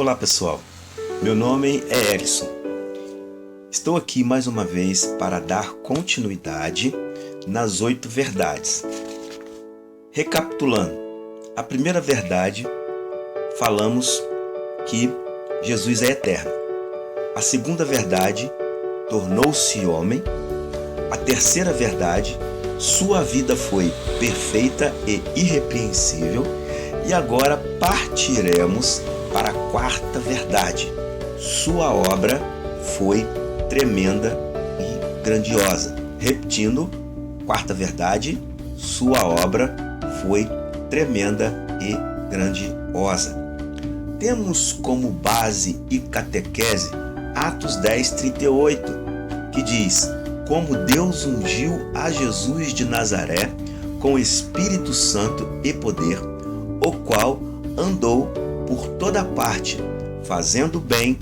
Olá pessoal, meu nome é Elison. Estou aqui mais uma vez para dar continuidade nas 8 verdades. Recapitulando, a primeira verdade, falamos que Jesus é eterno. A segunda verdade, tornou-se homem. A terceira verdade, sua vida foi perfeita e irrepreensível. E agora partiremos para a quarta verdade. Sua obra foi tremenda e grandiosa. Repetindo, quarta verdade, sua obra foi tremenda e grandiosa. Temos como base e catequese Atos 10:38, que diz: como Deus ungiu a Jesus de Nazaré com Espírito Santo e poder, o qual andou por toda parte, fazendo bem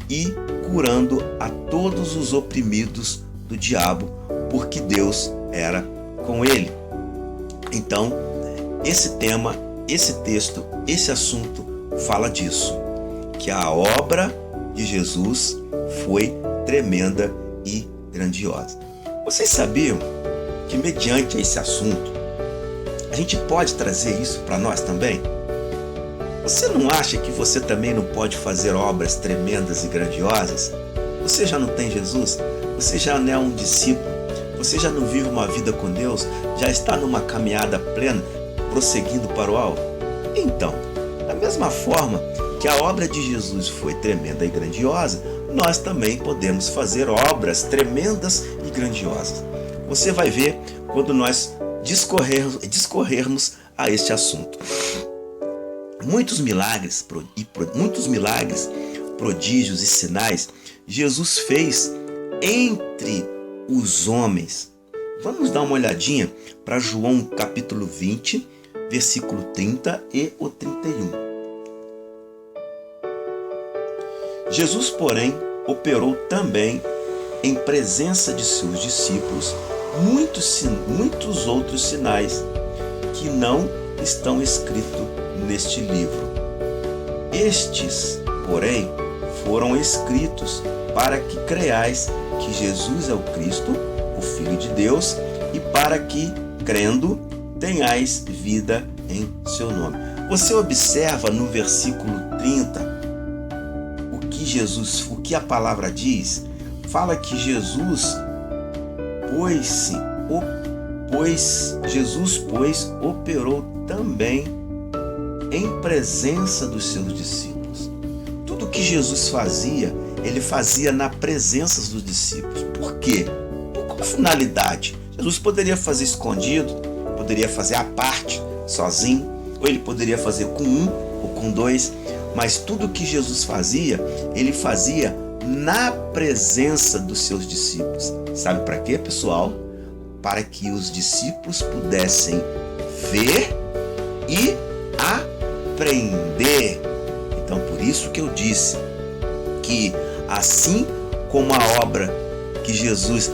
e curando a todos os oprimidos do diabo, porque Deus era com ele. Então, esse tema, esse texto, esse assunto fala disso, que a obra de Jesus foi tremenda e grandiosa. Vocês sabiam que mediante esse assunto, a gente pode trazer isso para nós também? Você não acha que você também não pode fazer obras tremendas e grandiosas? Você já não tem Jesus? Você já não é um discípulo? Você já não vive uma vida com Deus? Já está numa caminhada plena, prosseguindo para o alvo? Então, da mesma forma que a obra de Jesus foi tremenda e grandiosa, nós também podemos fazer obras tremendas e grandiosas. Você vai ver quando nós discorrermos a este assunto. Muitos milagres, prodígios e sinais Jesus fez entre os homens. Vamos dar uma olhadinha para João capítulo 20, versículo 30 e o 31. Jesus, porém, operou também em presença de seus discípulos muitos outros sinais que não estão escritos neste livro. Estes, porém, foram escritos para que creiais que Jesus é o Cristo, o Filho de Deus, e para que, crendo, tenhais vida em seu nome. Você observa no versículo 30 o que a palavra diz? Fala que Jesus operou também em presença dos seus discípulos. Tudo que Jesus fazia, ele fazia na presença dos discípulos. Por quê? Por qual finalidade? Jesus poderia fazer escondido, poderia fazer à parte, sozinho, ou ele poderia fazer com um ou com dois, mas tudo que Jesus fazia, ele fazia na presença dos seus discípulos. Sabe para quê, pessoal? Para que os discípulos pudessem ver e aprender. Então, por isso que eu disse que assim como a obra que Jesus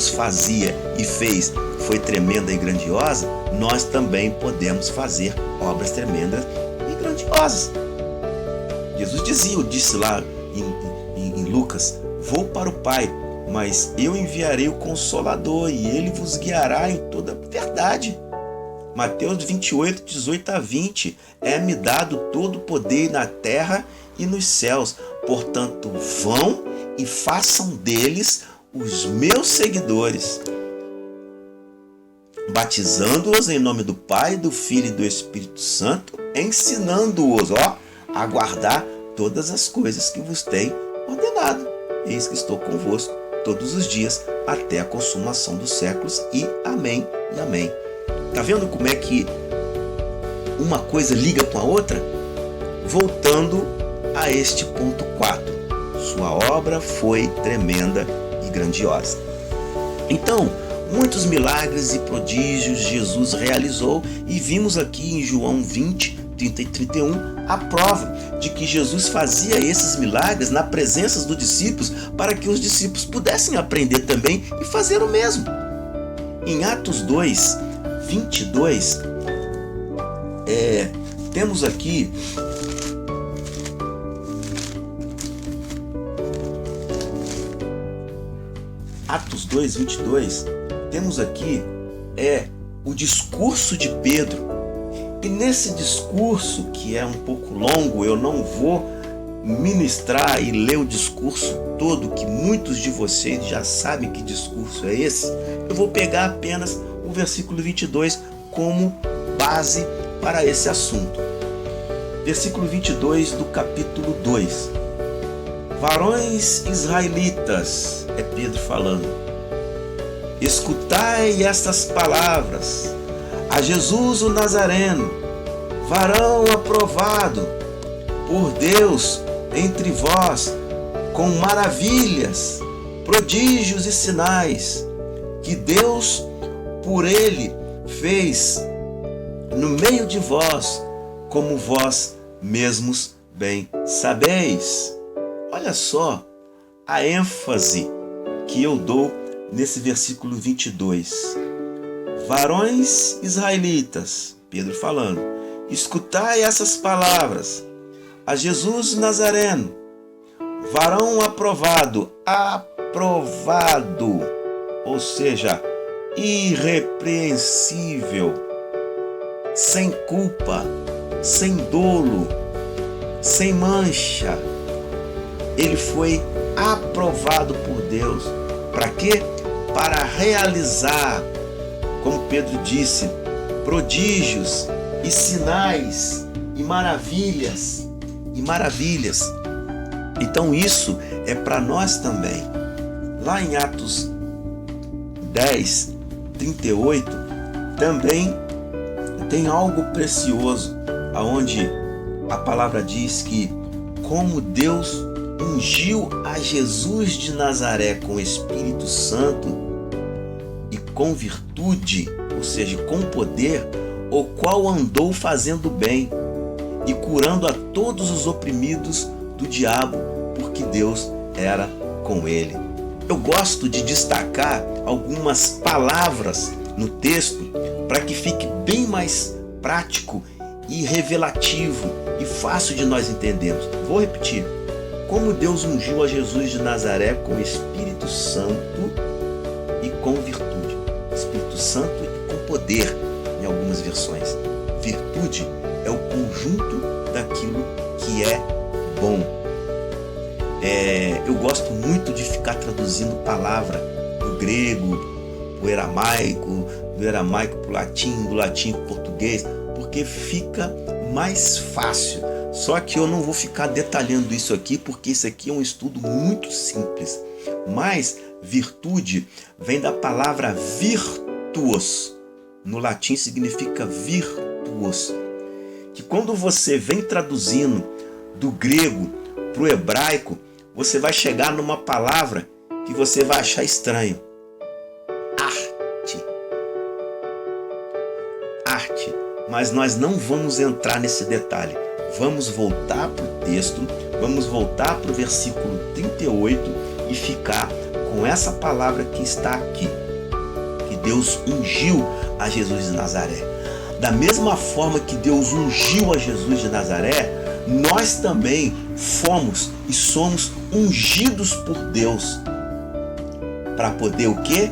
fazia e fez foi tremenda e grandiosa, nós também podemos fazer obras tremendas e grandiosas. Jesus disse lá em Lucas: vou para o Pai, mas eu enviarei o Consolador e ele vos guiará em toda a verdade. Mateus 28, 18 a 20, é-me dado todo o poder na terra e nos céus. Portanto, vão e façam deles os meus seguidores, batizando-os em nome do Pai, do Filho e do Espírito Santo, ensinando-os a guardar todas as coisas que vos tenho ordenado. Eis que estou convosco todos os dias até a consumação dos séculos. E amém e amém. Tá vendo como é que uma coisa liga com a outra? Voltando a este ponto 4. Sua obra foi tremenda e grandiosa. Então, muitos milagres e prodígios Jesus realizou, e vimos aqui em João 20, 30 e 31 a prova de que Jesus fazia esses milagres na presença dos discípulos para que os discípulos pudessem aprender também e fazer o mesmo. Em Atos 2, 22, temos aqui Atos 2, 22, temos aqui o discurso de Pedro. E nesse discurso, que é um pouco longo, eu não vou ministrar e ler o discurso todo, que muitos de vocês já sabem que discurso é esse. Eu vou pegar apenas o versículo 22 como base para esse assunto. Versículo 22 do capítulo 2. Varões israelitas, é Pedro falando, escutai estas palavras. A Jesus o Nazareno, varão aprovado por Deus entre vós, com maravilhas, prodígios e sinais, que Deus por ele fez no meio de vós, como vós mesmos bem sabeis. Olha só a ênfase que eu dou nesse versículo 22. Varões israelitas, Pedro falando, escutai essas palavras. A Jesus Nazareno, varão aprovado, ou seja, irrepreensível, sem culpa, sem dolo, sem mancha. Ele foi aprovado por Deus. Para quê? Para realizar, como Pedro disse, prodígios e sinais e maravilhas. Então isso é para nós também. Lá em Atos 10, 38, também tem algo precioso, aonde a palavra diz que como Deus ungiu a Jesus de Nazaré com o Espírito Santo e com virtude, ou seja, com poder, o qual andou fazendo bem e curando a todos os oprimidos do diabo, porque Deus era com ele. Eu gosto de destacar algumas palavras no texto para que fique bem mais prático e revelativo e fácil de nós entendermos. Vou repetir. Como Deus ungiu a Jesus de Nazaré com Espírito Santo e com virtude. Espírito Santo e com poder, em algumas versões. Virtude é o conjunto daquilo que é bom. Eu gosto muito de ficar traduzindo palavra do grego para o aramaico, do aramaico para o latim, do latim para o português, porque fica mais fácil. Só que eu não vou ficar detalhando isso aqui, porque isso aqui é um estudo muito simples. Mas virtude vem da palavra virtuos. No latim significa virtuos. Que quando você vem traduzindo do grego para o hebraico, você vai chegar numa palavra que você vai achar estranho. Arte. Mas nós não vamos entrar nesse detalhe. Vamos voltar para o texto, vamos voltar para o versículo 38 e ficar com essa palavra que está aqui. Que Deus ungiu a Jesus de Nazaré. Da mesma forma que Deus ungiu a Jesus de Nazaré, nós também fomos e somos ungidos por Deus. Para poder o quê?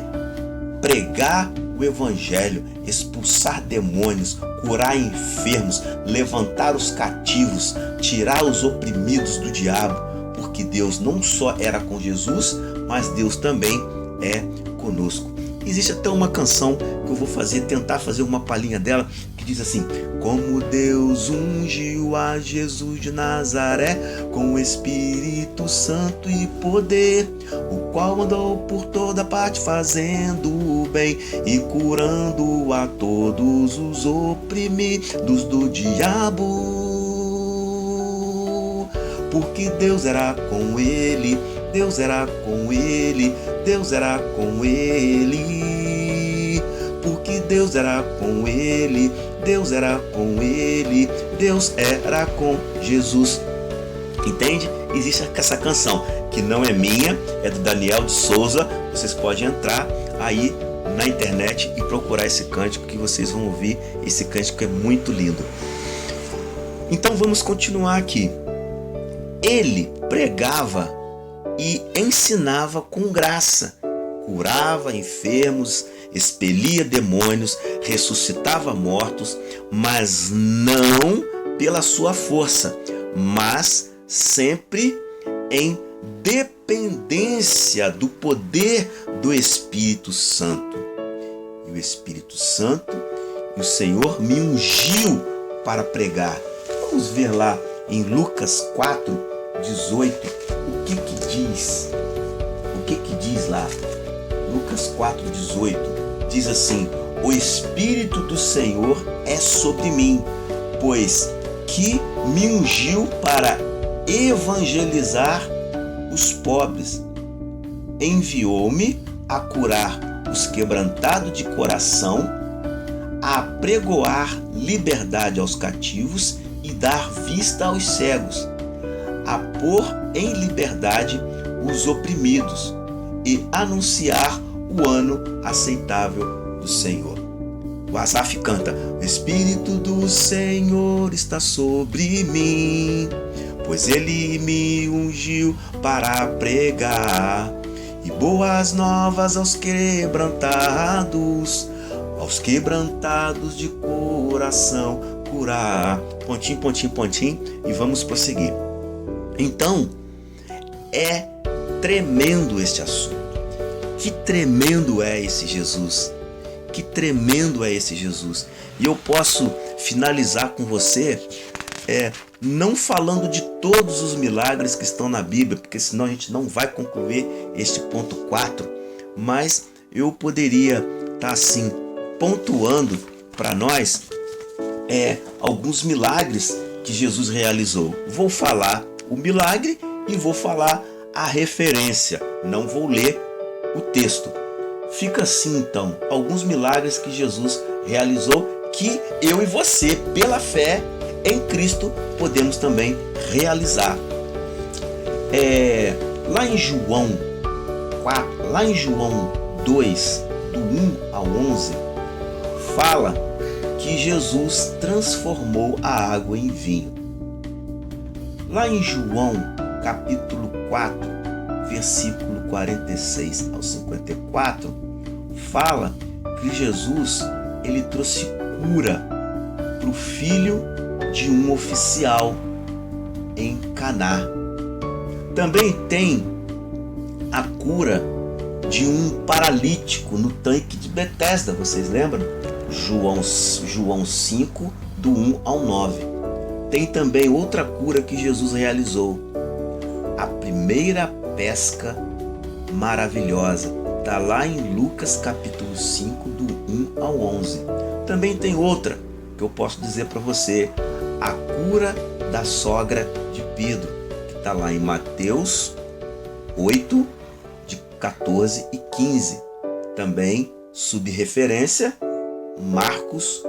Pregar o Evangelho, expulsar demônios, curar enfermos, levantar os cativos, tirar os oprimidos do diabo, porque Deus não só era com Jesus, mas Deus também é conosco. Existe até uma canção que eu vou tentar fazer uma palhinha dela, que diz assim: como Deus ungiu a Jesus de Nazaré com o Espírito Santo e poder, o qual andou por toda parte fazendo o bem e curando a todos os oprimidos do diabo, porque Deus era com ele, Deus era com ele, Deus era com ele, porque Deus era com ele, Deus era com ele, Deus era com Jesus. Entende? Existe essa canção, que não é minha, é do Daniel de Souza. Vocês podem entrar aí na internet e procurar esse cântico, que vocês vão ouvir. Esse cântico é muito lindo. Então vamos continuar aqui. Ele pregava e ensinava com graça, curava enfermos, expelia demônios, ressuscitava mortos, mas não pela sua força, mas sempre em dependência do poder do Espírito Santo. E o Espírito Santo, e o Senhor me ungiu para pregar. Vamos ver lá em Lucas 4:18, o que diz? O que diz lá? Lucas 4:18 diz assim: o Espírito do Senhor é sobre mim, pois que me ungiu para evangelizar os pobres, enviou-me a curar os quebrantados de coração, a apregoar liberdade aos cativos e dar vista aos cegos, a pôr em liberdade os oprimidos e anunciar o ano aceitável do Senhor. O Asaf canta: o Espírito do Senhor está sobre mim, pois Ele me ungiu para pregar e boas novas aos quebrantados de coração curar. Pontinho, pontinho, pontinho, e vamos prosseguir. Então, é tremendo este assunto. Que tremendo é esse Jesus. Que tremendo é esse Jesus. E eu posso finalizar com você não falando de todos os milagres que estão na Bíblia, porque senão a gente não vai concluir este ponto 4, mas eu poderia estar assim pontuando para nós alguns milagres que Jesus realizou. Vou falar o milagre e vou falar a referência, não vou ler o texto. Fica assim então, alguns milagres que Jesus realizou que eu e você, pela fé em Cristo, podemos também realizar. Lá em João 4, lá em João 2, do 1 ao 11, fala que Jesus transformou a água em vinho. Lá em João capítulo 4, versículo 46 ao 54, fala que Jesus ele trouxe cura para o filho de um oficial em Caná. Também tem a cura de um paralítico no tanque de Betesda, vocês lembram? João 5, do 1 ao 9. Tem também outra cura que Jesus realizou, a primeira pesca maravilhosa. Está lá em Lucas capítulo 5, do 1 ao 11. Também tem outra que eu posso dizer para você, a cura da sogra de Pedro, que está lá em Mateus 8, de 14 e 15. Também subreferência, Marcos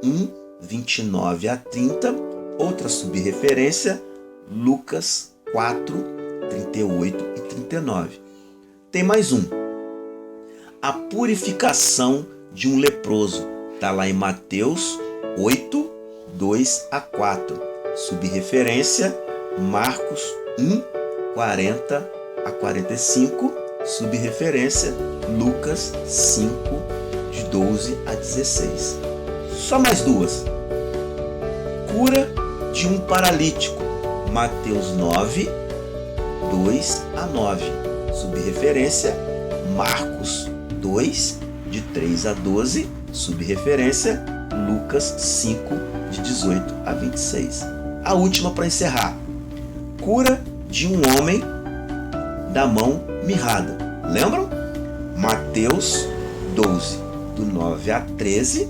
1, 29 a 30. Outra subreferência, Lucas 4, 38 e 39. Tem mais um. A purificação de um leproso. Está lá em Mateus 8, 2 a 4. Subreferência, Marcos 1, 40 a 45. Subreferência, Lucas 5, de 12 a 16. Só mais duas. Cura de um paralítico. Mateus 9, 2 a 9. Subreferência, Marcos 2, de 3 a 12. Subreferência, Lucas 5, de 18 a 26. A última para encerrar. Cura de um homem da mão mirrada. Lembram? Mateus 12, do 9 a 13.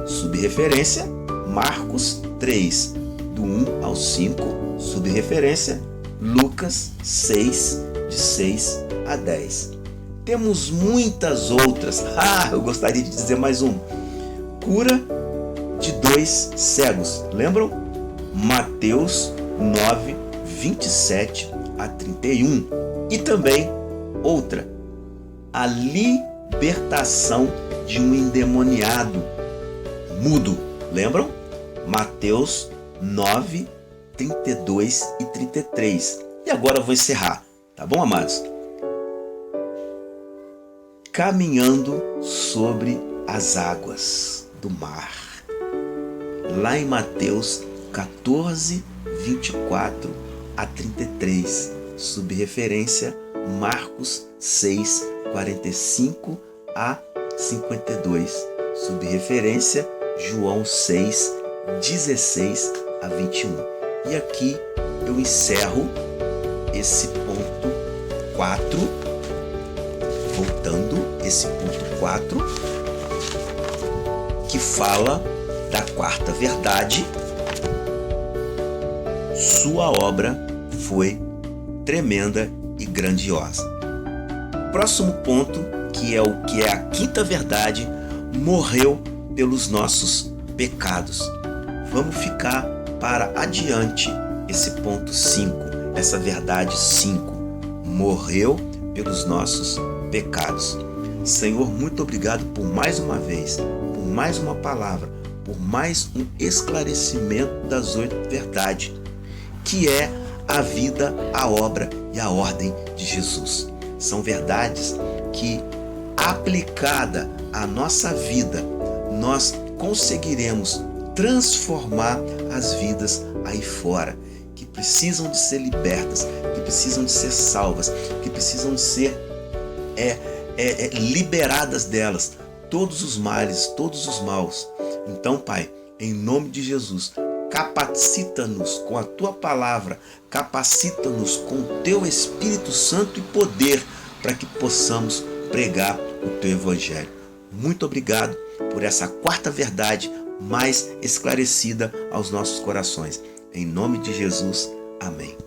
Subreferência, Marcos 3, do 1 ao 5. Subreferência, Lucas 6, de 6 a 10. Temos muitas outras. Eu gostaria de dizer mais um. Cura de 2 cegos. Lembram? Mateus 9, 27 a 31. E também outra. A libertação de um endemoniado mudo. Lembram? Mateus 9, 32 e 33. E agora eu vou encerrar. Tá bom, amados? caminhando sobre as águas do mar. Lá em Mateus 14, 24 a 33, subreferência Marcos 6, 45 a 52, subreferência João 6, 16 a 21. E aqui eu encerro esse ponto 4, voltando esse ponto 4, que fala da quarta verdade. Sua obra foi tremenda e grandiosa. Próximo ponto, que é a quinta verdade, morreu pelos nossos pecados. Vamos ficar para adiante esse ponto 5, essa verdade 5. Morreu pelos nossos pecados. Senhor, muito obrigado por mais uma vez, por mais uma palavra, por mais um esclarecimento das 8 verdades, que é a vida, a obra e a ordem de Jesus. São verdades que, aplicada à nossa vida, nós conseguiremos transformar as vidas aí fora, que precisam de ser libertas, que precisam de ser salvas, que precisam de ser liberadas delas, todos os males, todos os maus. Então, Pai, em nome de Jesus, capacita-nos com a Tua palavra, capacita-nos com o Teu Espírito Santo e poder, para que possamos pregar o Teu Evangelho. Muito obrigado por essa quarta verdade mais esclarecida aos nossos corações. Em nome de Jesus, amém.